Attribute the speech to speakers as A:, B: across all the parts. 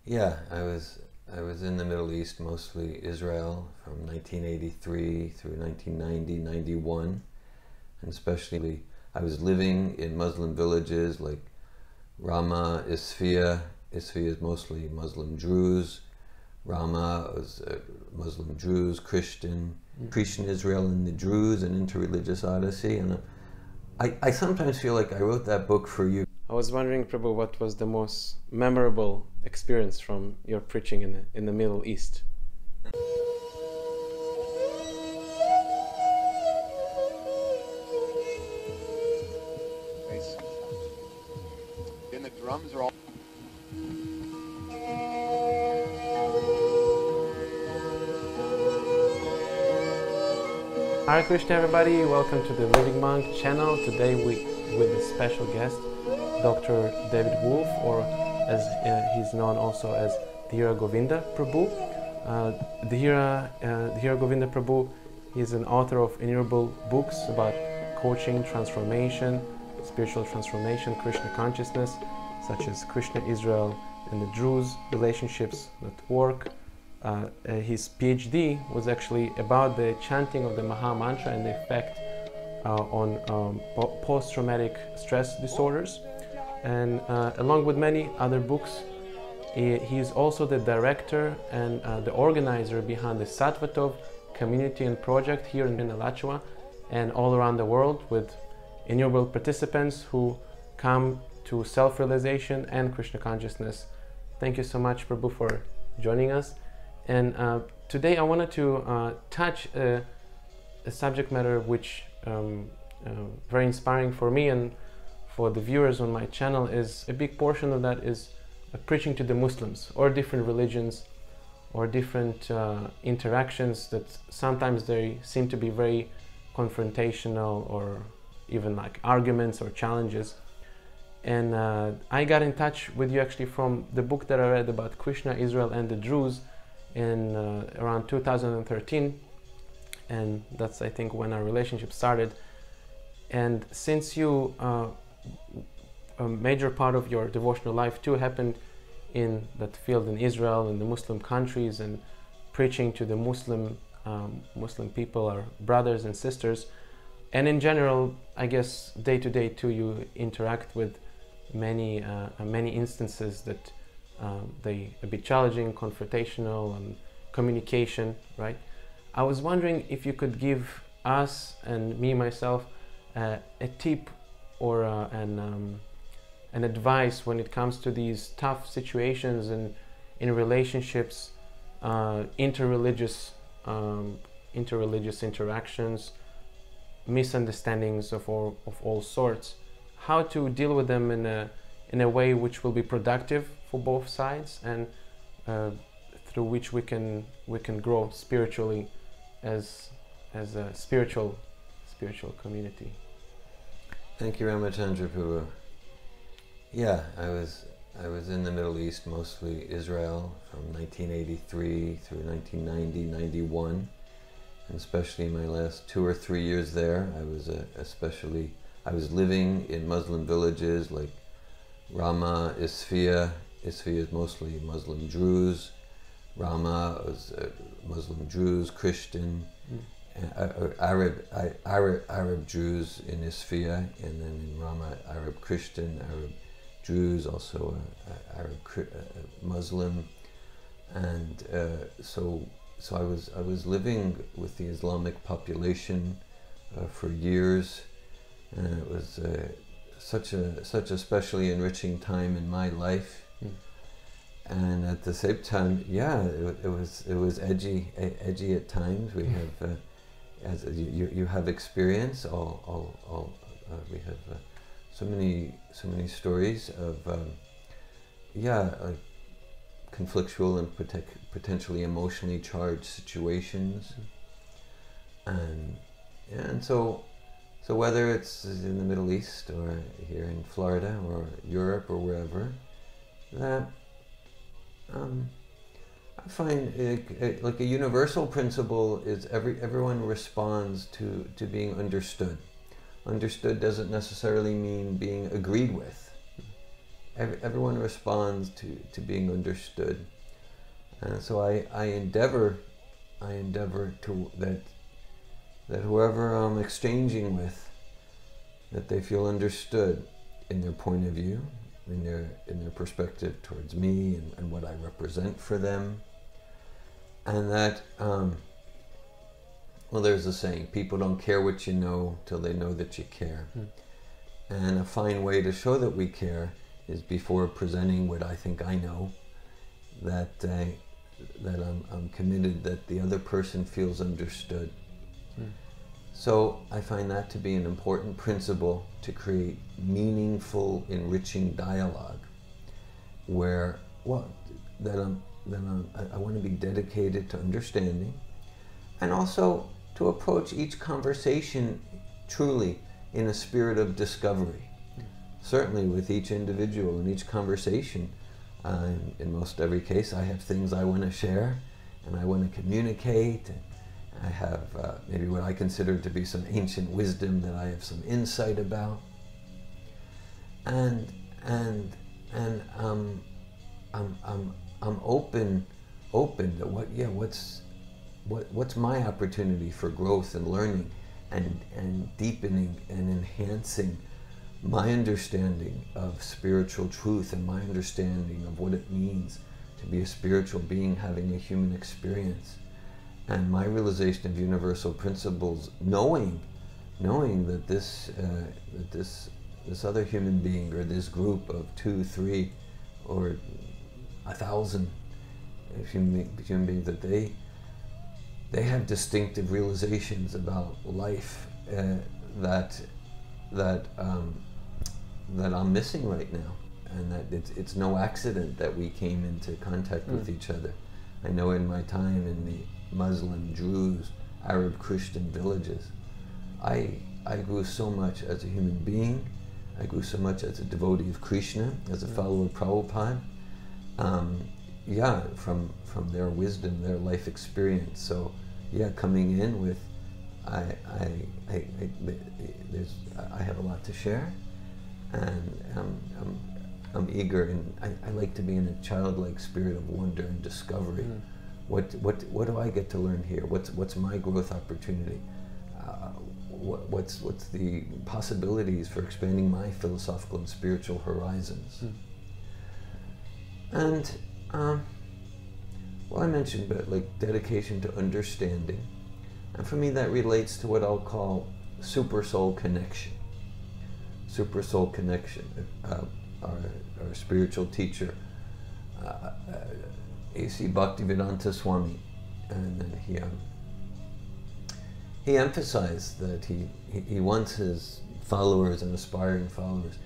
A: Yeah, I was in the Middle East, mostly Israel, from 1983 through 1990, 91, and especially I was living in Muslim villages like Rama, Isfia. Isfia is mostly Muslim Druze. Rama was Muslim Druze, Christian. Krishna Israel and the Druze, an interreligious Odyssey. And I sometimes feel like I wrote that book for you.
B: I was wondering, Prabhu, what was the most memorable experience from your preaching in the Middle East?
C: And the drums are all...
B: Hare Krishna, everybody. Welcome to the Living Monk channel. Today with a special guest, Dr. David Wolf, or as he's known also as Dhira Govinda Prabhu. Dhira Govinda Prabhu is an author of innumerable books about coaching, transformation, spiritual transformation, Krishna consciousness, such as Krishna Israel and the Druze, relationships that work. His PhD was actually about the chanting of the Maha mantra and the effect on post-traumatic stress disorders. And along with many other books, he is also the director and the organizer behind the Satvatove community and project here in Alachua and all around the world, with innumerable participants who come to self-realization and Krishna consciousness. Thank you so much, Prabhu, for joining us. And today I wanted to touch a subject matter which very inspiring for me and for the viewers on my channel. Is a big portion of that is preaching to the Muslims or different religions or different interactions that sometimes they seem to be very confrontational or even like arguments or challenges. And I got in touch with you actually from the book that I read about Krishna Israel and the Druze in around 2013, and that's, I think, when our relationship started. And since you a major part of your devotional life too happened in that field in Israel and the Muslim countries and preaching to the Muslim people, our brothers and sisters, and in general, I guess day to day too, you interact with many instances that they a bit challenging, confrontational, and communication, right? I was wondering if you could give us and me myself a tip or an advice when it comes to these tough situations and in relationships, interreligious interactions, misunderstandings of all sorts, how to deal with them in a way which will be productive for both sides and through which we can grow spiritually as a spiritual community.
A: Thank you, Ramachandra Prabhu. Yeah, I was in the Middle East, mostly Israel, from 1983 through 1990, 91, and especially my last 2 or 3 years there. I was living in Muslim villages like Rama, Isfia. Isfia is mostly Muslim Druze. Rama was Muslim Druze, Christian, Arab Druze in Isfia, and then in Rama, Arab Christian, Arab Druze, also Arab Muslim, and so I was living with the Islamic population for years, and it was such a especially enriching time in my life. And at the same time, yeah, it was edgy at times. We have, as you have experience, we have so many stories of, like conflictual and potentially emotionally charged situations, and so whether it's in the Middle East or here in Florida or Europe or wherever, that. I find like a universal principle is everyone responds to being understood. Understood doesn't necessarily mean being agreed with. everyone responds to being understood. And so I endeavor to that whoever I'm exchanging with, that they feel understood in their point of view, in their perspective towards me and what I represent for them. And that, well, there's a saying, people don't care what you know till they know that you care. And a fine way to show that we care is before presenting what I think I know, that I'm committed that the other person feels understood. So I find that to be an important principle to create meaningful, enriching dialogue, where I want to be dedicated to understanding, and also to approach each conversation truly in a spirit of discovery. Certainly with each individual in each conversation, in most every case, I have things I want to share and I want to communicate. And I have maybe what I consider to be some ancient wisdom that I have some insight about. And I'm open to what's my opportunity for growth and learning and deepening and enhancing my understanding of spiritual truth and my understanding of what it means to be a spiritual being having a human experience, and my realization of universal principles, knowing that this other human being, or this group of 2, 3, or 1,000 human beings, that they have distinctive realizations about life that I'm missing right now, and that it's no accident that we came into contact with each other. I know in my time in the Muslim, Druze, Arab Christian villages, I grew so much as a human being. I grew so much as a devotee of Krishna, as a follower of Prabhupada. From their wisdom, their life experience. So, coming in with, I have a lot to share, and I'm eager, and I like to be in a childlike spirit of wonder and discovery. What do I get to learn here? What's my growth opportunity? What's the possibilities for expanding my philosophical and spiritual horizons? And I mentioned, but like dedication to understanding, and for me that relates to what I'll call Supersoul connection. Supersoul connection. Our spiritual teacher, A.C. Bhaktivedanta Swami, and then he emphasized that he wants his followers and aspiring followers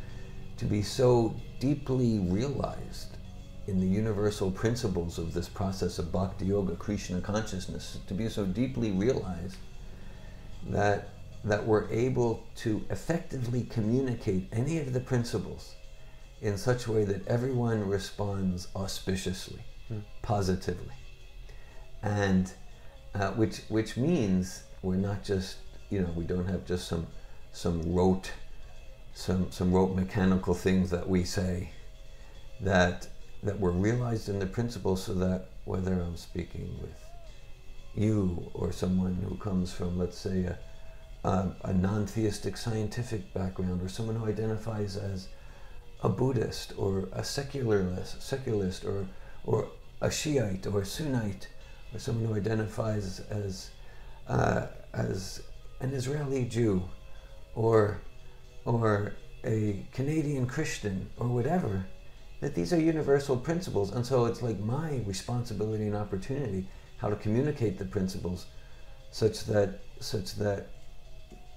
A: to be so deeply realized in the universal principles of this process of Bhakti Yoga, Krishna consciousness, to be so deeply realized that we're able to effectively communicate any of the principles in such a way that everyone responds auspiciously, positively, and which means we're not just, we don't have just some rote mechanical things that we say, that were realized in the principles, so that whether I'm speaking with you or someone who comes from, let's say, a non-theistic scientific background, or someone who identifies as a Buddhist or a secularist or a Shiite or a Sunnite, or someone who identifies as an Israeli Jew or a Canadian Christian or whatever, that these are universal principles. And so it's like my responsibility and opportunity how to communicate the principles such that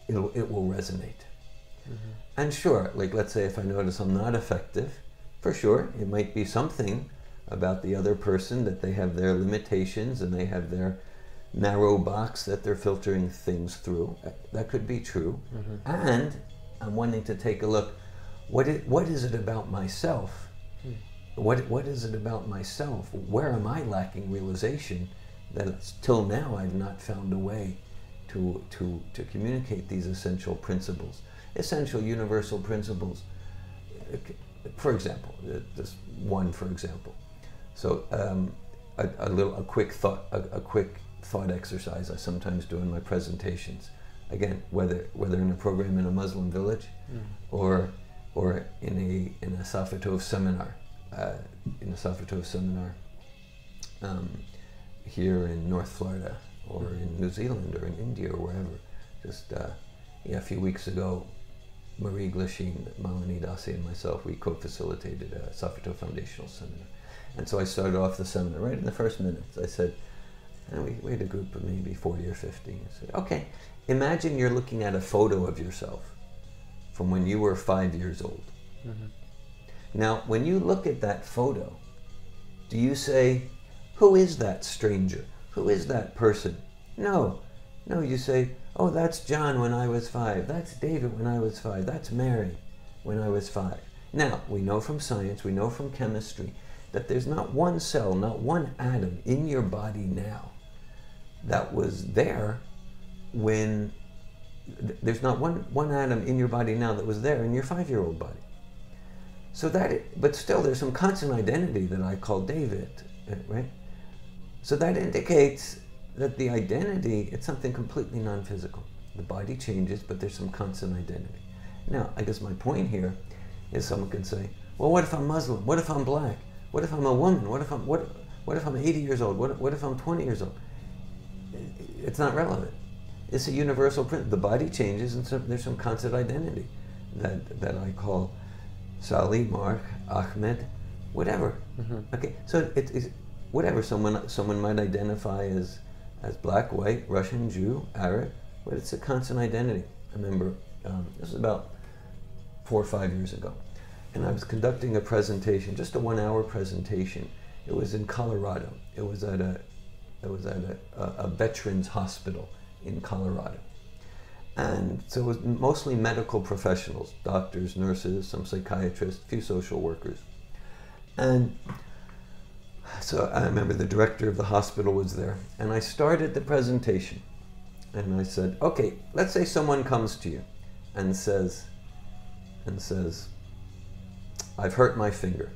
A: it will resonate. And sure, like let's say if I notice I'm not effective, for sure, it might be something about the other person, that they have their limitations and they have their narrow box that they're filtering things through. That could be true. And I'm wanting to take a look, what is it about myself? What is it about myself? Where am I lacking realization that till now I've not found a way to communicate these essential principles, essential universal principles? for example, this one for example. So a quick thought exercise I sometimes do in my presentations. Again, whether in a program in a Muslim village, or in a Satvatove seminar, here in North Florida, or in New Zealand, or in India, or wherever. Just a few weeks ago, Marie Glishine, Malini Dasi, and myself, we co-facilitated a Satvatove Foundational Seminar. And so I started off the seminar right in the first minutes. I said, and we had a group of maybe 40 or 50. I said, okay, imagine you're looking at a photo of yourself from when you were 5 years old. Now, when you look at that photo, do you say, who is that stranger? Who is that person? No, you say, oh, that's John when I was 5. That's David when I was 5. That's Mary when I was 5. Now, we know from science, we know from chemistry, that there's not one cell, not one atom in your body now that was there when, there's not one atom in your body now that was there in your 5-year-old body. So but still there's some constant identity that I call David, right? So that indicates that the identity, it's something completely non-physical. The body changes, but there's some constant identity. Now, I guess my point here is someone can say, well, what if I'm Muslim? What if I'm black? What if I'm a woman? What if I'm 80 years old? What if I'm 20 years old? It's not relevant. It's a universal principle. The body changes, and so there's some constant identity that I call Sali, Mark, Ahmed, whatever. Okay, so it's whatever. Someone might identify as black, white, Russian, Jew, Arab, but it's a constant identity. I remember this was about 4 or 5 years ago, and I was conducting a presentation, just a 1-hour presentation. It was in Colorado. It was at a veterans hospital in Colorado. And so it was mostly medical professionals, doctors, nurses, some psychiatrists, a few social workers. And so I remember the director of the hospital was there, and I started the presentation. And I said, okay, let's say someone comes to you and says, I've hurt my finger.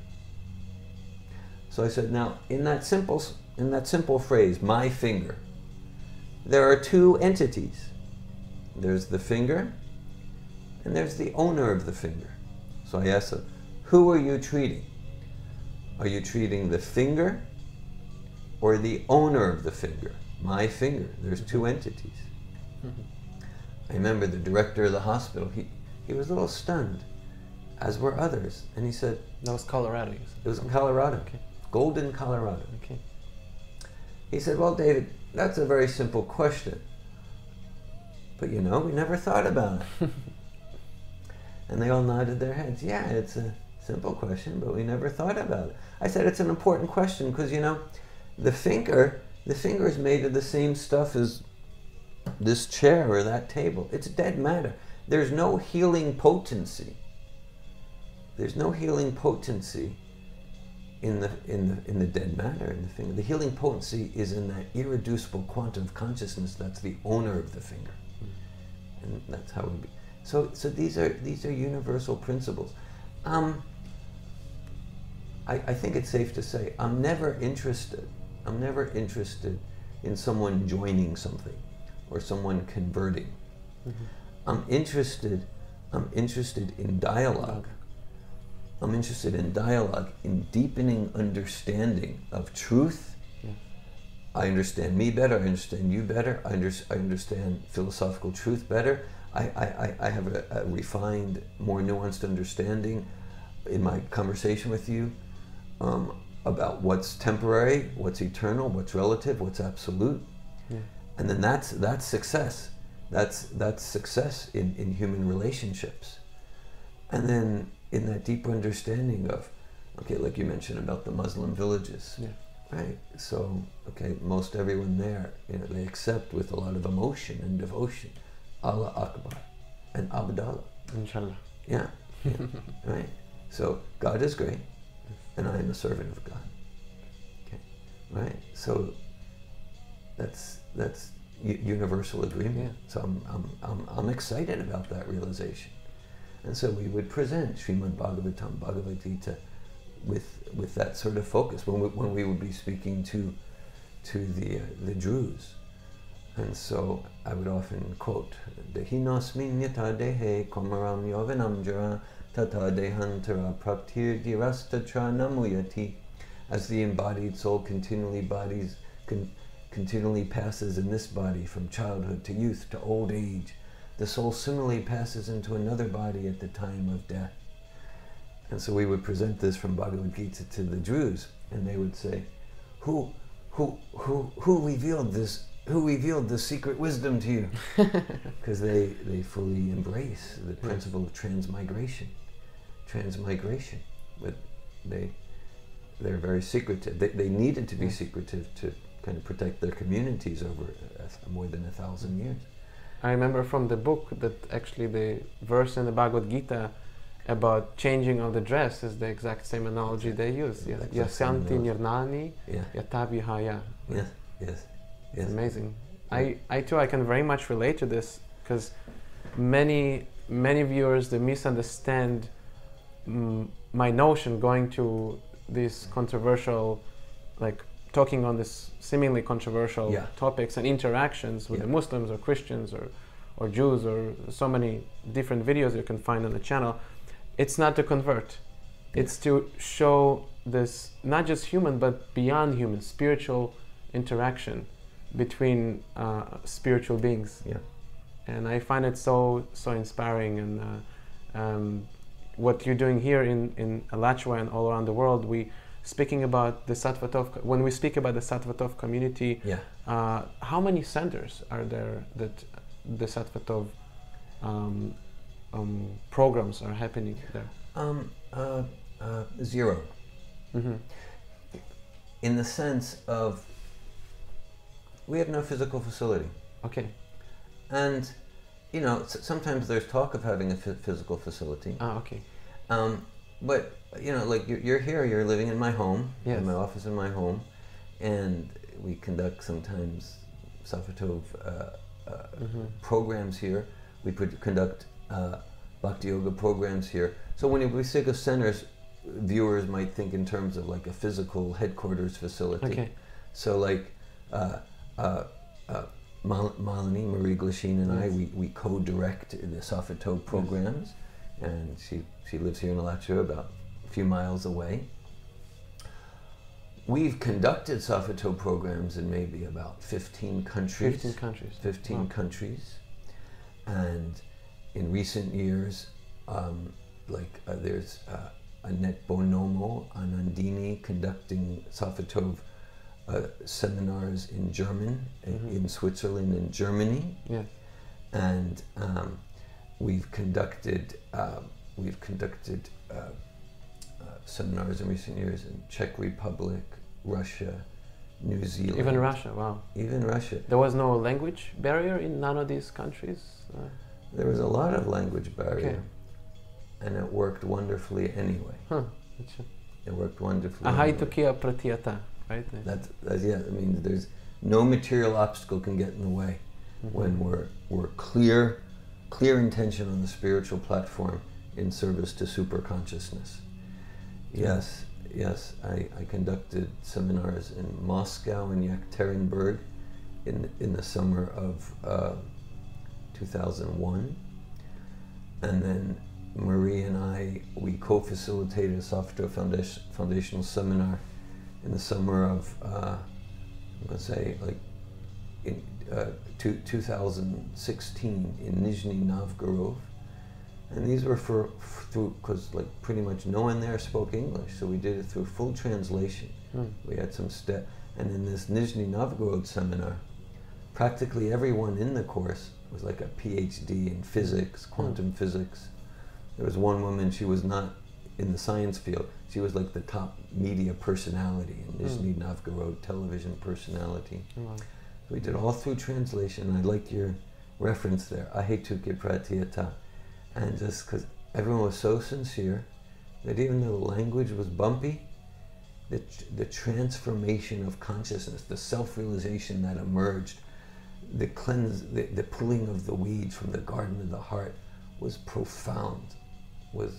A: So I said, now in that simple phrase, my finger, there are 2 entities. There's the finger, and there's the owner of the finger. So I asked them, who are you treating? Are you treating the finger or the owner of the finger? My finger. There's 2 entities. I remember the director of the hospital, he was a little stunned, as were others. And he said...
B: That was Colorado, you said?
A: It was in Colorado.
B: Okay.
A: Golden, Colorado.
B: Okay.
A: He said, well, David, that's a very simple question. But we never thought about it. And they all nodded their heads. Yeah, it's a simple question, but we never thought about it. I said, it's an important question because, the finger is made of the same stuff as this chair or that table. It's dead matter. There's no healing potency. There's no healing potency in the dead matter in the finger. The healing potency is in that irreducible quantum of consciousness that's the owner of the finger. And that's how we be. So these are universal principles. I think it's safe to say I'm never interested in someone joining something or someone converting. I'm interested in dialogue. I'm interested in dialogue, in deepening understanding of truth. I understand me better, I understand you better, I understand philosophical truth better. I have a refined, more nuanced understanding in my conversation with you about what's temporary, what's eternal, what's relative, what's absolute. And then that's success. That's success in human relationships. And then in that deeper understanding of, okay, like you mentioned about the Muslim villages. Right, so, okay, most everyone there, they accept with a lot of emotion and devotion, Allah Akbar and Abdallah.
B: Inshallah.
A: Yeah, right. So, God is great, and I am a servant of God. Okay, right. So, that's universal agreement. So I'm excited about that realization. And so we would present Srimad Bhagavatam, Bhagavad Gita, with that sort of focus when we would be speaking to the Druze. And so I would often quote, Dehinosmin yata dehe komaram yovanam jara tata dehantara praptir dirastatra namuyati. As the embodied soul continually passes in this body from childhood to youth to old age, the soul similarly passes into another body at the time of death. And so we would present this from Bhagavad Gita to the Druze, and they would say, who revealed this? Who revealed the secret wisdom to you? Because they fully embrace the principle of transmigration. But they're very secretive. They needed to be secretive to kind of protect their communities over more than 1,000 years.
B: I remember from the book that actually the verse in the Bhagavad Gita about changing of the dress is the exact same analogy they use. Yasyanti nirnani yatavihaya.
A: Yes, yes.
B: It's amazing. I too, I can very much relate to this, because many viewers, they misunderstand my notion going to these controversial, like talking on this seemingly controversial topics and interactions with the Muslims or Christians or Jews, or so many different videos you can find on the channel. It's not to convert. It's to show this not just human but beyond human, spiritual interaction between spiritual beings. And I find it so inspiring. And what you're doing here in Alachua and all around the world, speaking about the Satvatove, when we speak about the Satvatove community, how many centers are there that the Satvatove programs are happening there?
A: 0. In the sense of, we have no physical facility.
B: Okay.
A: And, you know, sometimes there's talk of having a physical facility.
B: Okay.
A: But, you know, like you're here, you're living in my home,
B: in
A: my office in my home, and we conduct sometimes Satvatove programs here. We conduct Bhakti Yoga programs here. So when we think of centers, viewers might think in terms of like a physical headquarters facility.
B: Okay.
A: So like Malini, Marie Glasheen and I, we co-direct the Satvatove programs, and she lives here in Alachua, about a few miles away. We've conducted Satvatove programs in maybe about 15 countries.
B: 15 countries.
A: 15 countries. And in recent years, there's Annette Bonomo, Anandini conducting Satvatove seminars in German, in Switzerland and Germany. And we've conducted seminars in recent years in Czech Republic, Russia, New Zealand.
B: Even Russia, wow.
A: Even Russia.
B: There was no language barrier in none of these countries?
A: There was a lot of language barrier, and it worked wonderfully anyway. It worked wonderfully.
B: Ahaitukia pratyata, right?
A: That's I mean, there's no material obstacle can get in the way when we're clear intention on the spiritual platform in service to superconsciousness. Yes, I conducted seminars in Moscow and Yekaterinburg in the summer of 2001, and then Marie and we co-facilitated a Satvatove Foundational Seminar in the summer of I'm going to say like in 2016 in Nizhny Novgorod. And these were because like pretty much no one there spoke English, so we did it through full translation. We had some and in this Nizhny Novgorod seminar, practically everyone in the course was like a PhD in physics, quantum physics. There was one woman, she was not in the science field, she was like the top media personality in Nizhny Novgorod, television personality. So we did all through translation, and I liked your reference there, Ahetuke Pratyata. And just because everyone was so sincere that even though the language was bumpy, the transformation of consciousness, the self-realization that emerged, the pulling of the weeds from the garden of the heart was profound. was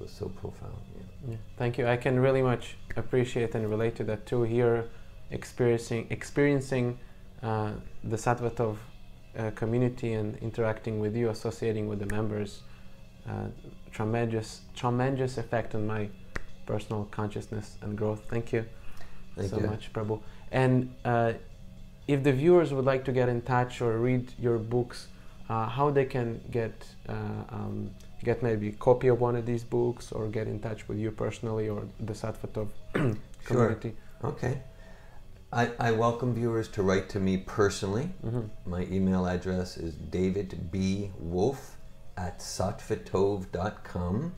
A: so profound.
B: Yeah, thank you. I can really much appreciate and relate to that too. Here, experiencing the Satvatove community and interacting with you, associating with the members, tremendous effect on my personal consciousness and growth. Thank you so much, Prabhu. And if the viewers would like to get in touch or read your books, how they can get maybe a copy of one of these books, or get in touch with you personally or the Satvatove community?
A: Sure. Okay. I welcome viewers to write to me personally. My email address is davidbwolf@satvatove.com.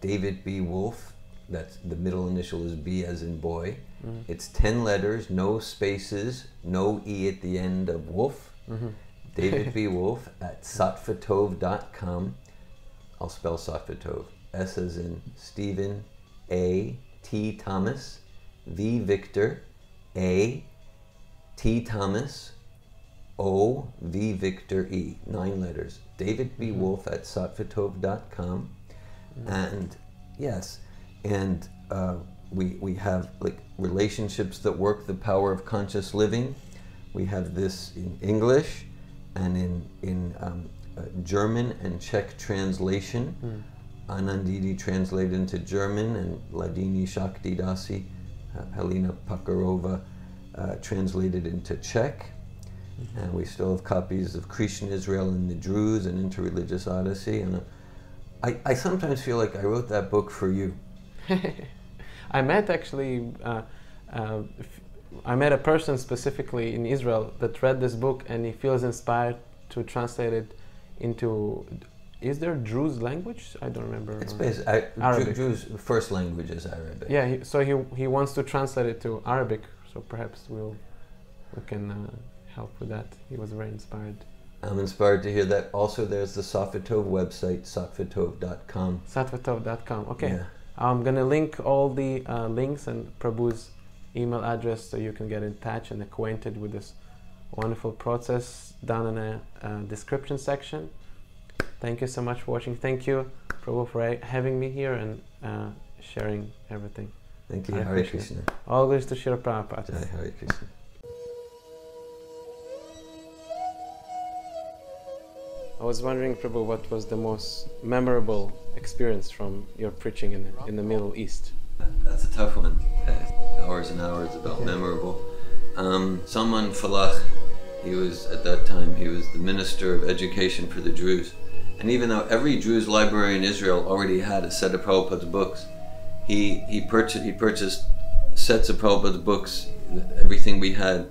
A: davidbwolf, that's the middle initial is B as in boy. It's 10 letters, no spaces, no E at the end of wolf. davidbwolf@satvatove.com. I'll spell Satvatove. S as in Stephen, A, T Thomas, V Victor, A, T Thomas, O, V Victor, E. 9 letters. davidbwolf@satvatove.com. And yes, and we have like relationships that work, the power of conscious living. We have this in English and in German and Czech translation. Anandidi translated into German, and Ladini Shakti Dasi, Helena Pakarova translated into Czech. And we still have copies of Krishna Israel and the Druze and Interreligious Odyssey. And I sometimes feel like I wrote that book for you.
B: I met actually, I met a person specifically in Israel that read this book, and he feels inspired to translate it into, is there Druze language? I don't remember.
A: It's basically Arabic. Druze first language is Arabic.
B: Yeah, so he wants to translate it to Arabic, so perhaps we can help with that. He was very inspired.
A: I'm inspired to hear that. Also, there's the Satvatove website, satvatove.com.
B: Satvatove.com, okay.
A: Yeah.
B: I'm going to link all the links and Prabhu's email address so you can get in touch and acquainted with this wonderful process down in the description section. Thank you so much for watching. Thank you, Prabhu, for having me here and sharing everything.
A: Thank you. Hare Krishna.
B: All glories to Srila Prabhupada.
A: Jai Hare Krishna.
B: I was wondering, Prabhu, what was the most memorable experience from your preaching in the Middle East?
A: That's a tough one. Hours and hours about memorable. Salman Falach, he was, at that time, he was the Minister of Education for the Druze. And even though every Druze library in Israel already had a set of Prabhupada's books, he purchased sets of Prabhupada's books, everything we had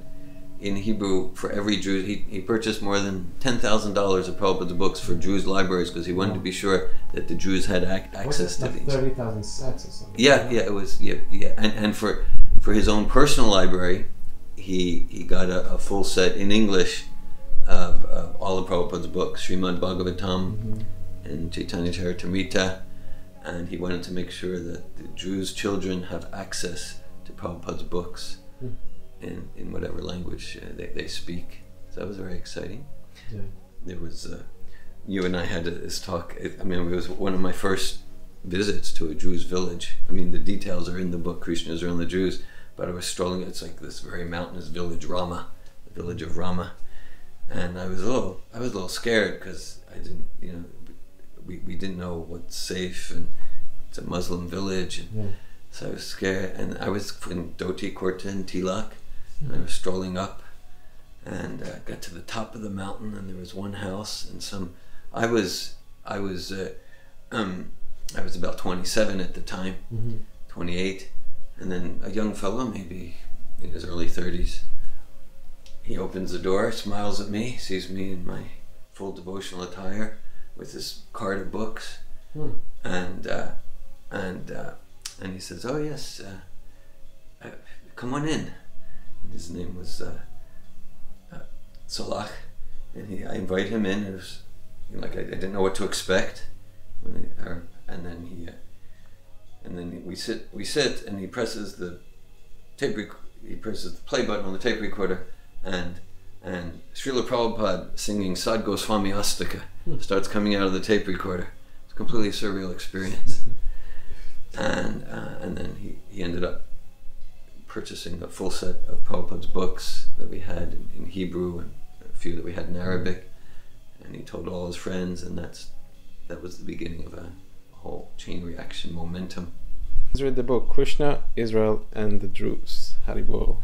A: in Hebrew for every Druze. He purchased more than $10,000 of Prabhupada's books for Druze libraries because he wanted to be sure that the Druze had access to these.
B: 30,000 sets or something.
A: Yeah, it was, and for his own personal library, he got a full set in English of all of Prabhupada's books, Srimad Bhagavatam and Chaitanya Charitamrita, and he wanted to make sure that the Druze children have access to Prabhupada's books in whatever language they speak. So that was very exciting.
B: Yeah.
A: There was, you and I had this talk, I mean, it was one of my first visits to a Druze village. I mean, the details are in the book, Krishna Israel and the Druze, but I was strolling, it's like this very mountainous village, Rama, the village of Rama. And I was a little scared because I didn't, we didn't know what's safe, and it's a Muslim village. And so I was scared, and I was in Dhoti, Kurta, and Tilak, and I was strolling up, and got to the top of the mountain, and there was one house, and I was about 27 at the time, 28, and then a young fellow, maybe in his early 30s, he opens the door, smiles at me, sees me in my full devotional attire with this cart of books, and he says, "Oh yes, come on in." And his name was Salach, and I invite him in. It was like I didn't know what to expect, and then we sit, and he presses the play button on the tape recorder, and Srila Prabhupada singing Sad Goswami Astaka starts coming out of the tape recorder. It's completely surreal experience. And then he ended up purchasing a full set of Prabhupada's books that we had in Hebrew and a few that we had in Arabic, and he told all his friends, and that was the beginning of a whole chain reaction momentum.
B: Let's read the book Krishna, Israel, and the Druze. Hare Bol.